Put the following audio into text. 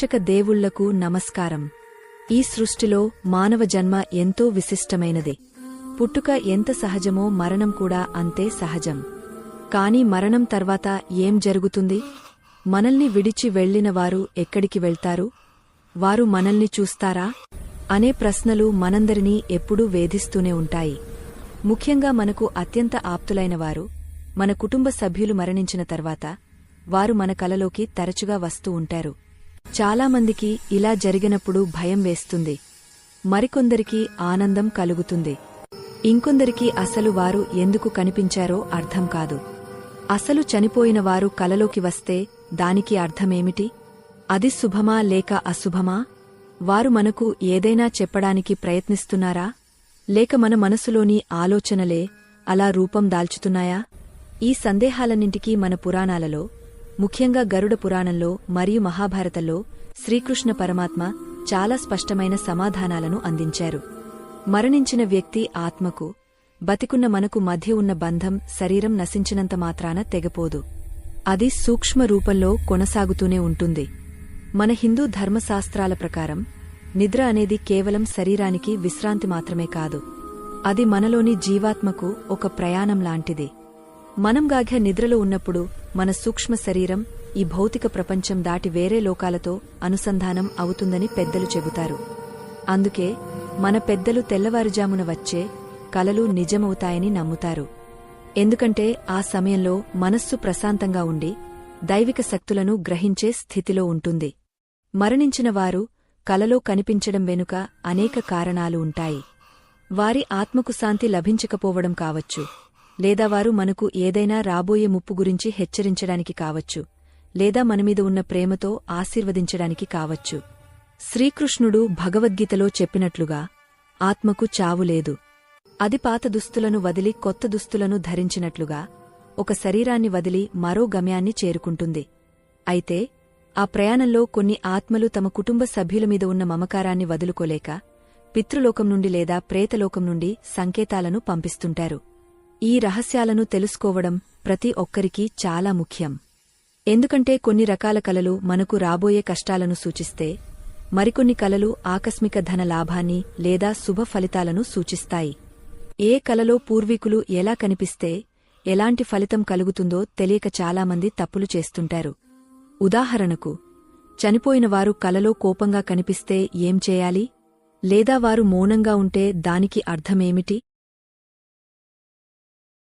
ప్రేక్షక దేవుళ్లకు నమస్కారం. ఈ సృష్టిలో మానవ జన్మ ఎంతో విశిష్టమైనది. పుట్టుక ఎంత సహజమో మరణం కూడా అంతే సహజం. కాని మరణం తర్వాత ఏం జరుగుతుంది? మనల్ని విడిచి వెళ్లిన వారు ఎక్కడికి వెళ్తారు? వారు మనల్ని చూస్తారా అనే ప్రశ్నలు మనందరినీ ఎప్పుడూ వేధిస్తూనే ఉంటాయి. ముఖ్యంగా మనకు అత్యంత ఆప్తులైనవారు, మన కుటుంబ సభ్యులు మరణించిన తర్వాత వారు మన కలలోకి తరచుగా వస్తూ ఉంటారు. చాలామందికి ఇలా జరిగినప్పుడు భయం వేస్తుంది, మరికొందరికి ఆనందం కలుగుతుంది, ఇంకొందరికి అసలు వారు ఎందుకు కనిపించారో అర్థం కాదు. అసలు చనిపోయిన వారు కలలోకి వస్తే దానికి అర్థమేమిటి? అది శుభమా లేక అశుభమా? వారు మనకు ఏదైనా చెప్పడానికి ప్రయత్నిస్తున్నారా, లేక మన మనసులోని ఆలోచనలే అలా రూపం దాల్చుతున్నాయా? ఈ సందేహాలన్నింటికీ మన పురాణాలలో, ముఖ్యంగా గరుడ పురాణంలో మరియు మహాభారతంలో శ్రీకృష్ణ పరమాత్మ చాలా స్పష్టమైన సమాధానాలను అందించారు. మరణించిన వ్యక్తి ఆత్మకు, బతికున్న మనకు మధ్య ఉన్న బంధం శరీరం నశించినంత మాత్రాన తెగపోదు. అది సూక్ష్మ రూపంలో కొనసాగుతూనే ఉంటుంది. మన హిందూ ధర్మశాస్త్రాల ప్రకారం నిద్ర అనేది కేవలం శరీరానికి విశ్రాంతి మాత్రమే కాదు, అది మనలోని జీవాత్మకు ఒక ప్రయాణం లాంటిది. మనం గాఢ నిద్రలో ఉన్నప్పుడు మన సూక్ష్మ శరీరం ఈ భౌతిక ప్రపంచం దాటి వేరే లోకాలతో అనుసంధానం అవుతుందని పెద్దలు చెబుతారు. అందుకే మన పెద్దలు తెల్లవారుజామున వచ్చే కలలు నిజమవుతాయని నమ్ముతారు. ఎందుకంటే ఆ సమయంలో మనస్సు ప్రశాంతంగా ఉండి దైవిక శక్తులను గ్రహించే స్థితిలో ఉంటుంది. మరణించిన వారు కలలో కనిపించడం వెనుక అనేక కారణాలు ఉంటాయి. వారి ఆత్మకు శాంతి లభించకపోవడం కావచ్చు, లేదా వారు మనకు ఏదైనా రాబోయే ముప్పు గురించి హెచ్చరించడానికి కావచ్చు, లేదా మనమీద ఉన్న ప్రేమతో ఆశీర్వదించడానికి కావచ్చు. శ్రీకృష్ణుడు భగవద్గీతలో చెప్పినట్లుగా ఆత్మకు చావులేదు. అది పాత దుస్తులను వదిలి కొత్త దుస్తులను ధరించినట్లుగా ఒక శరీరాన్ని వదిలి మరో గమ్యాన్ని చేరుకుంటుంది. అయితే ఆ ప్రయాణంలో కొన్ని ఆత్మలు తమ కుటుంబ సభ్యులమీద ఉన్న మమకారాన్ని వదులుకోలేక పితృలోకం నుండి లేదా ప్రేతలోకం నుండి సంకేతాలను పంపిస్తుంటారు. ఈ రహస్యాలను తెలుసుకోవడం ప్రతి ఒక్కరికీ చాలా ముఖ్యం. ఎందుకంటే కొన్ని రకాల కలలు మనకు రాబోయే కష్టాలను సూచిస్తే, మరికొన్ని కలలు ఆకస్మిక ధన లాభాన్ని లేదా శుభ ఫలితాలను సూచిస్తాయి. ఏ కలలో పూర్వీకులు ఎలా కనిపిస్తే ఎలాంటి ఫలితం కలుగుతుందో తెలియక చాలామంది తప్పులు చేస్తుంటారు. ఉదాహరణకు, చనిపోయినవారు కలలో కోపంగా కనిపిస్తే ఏం చేయాలి? లేదా వారు మౌనంగా ఉంటే దానికి అర్థమేమిటి?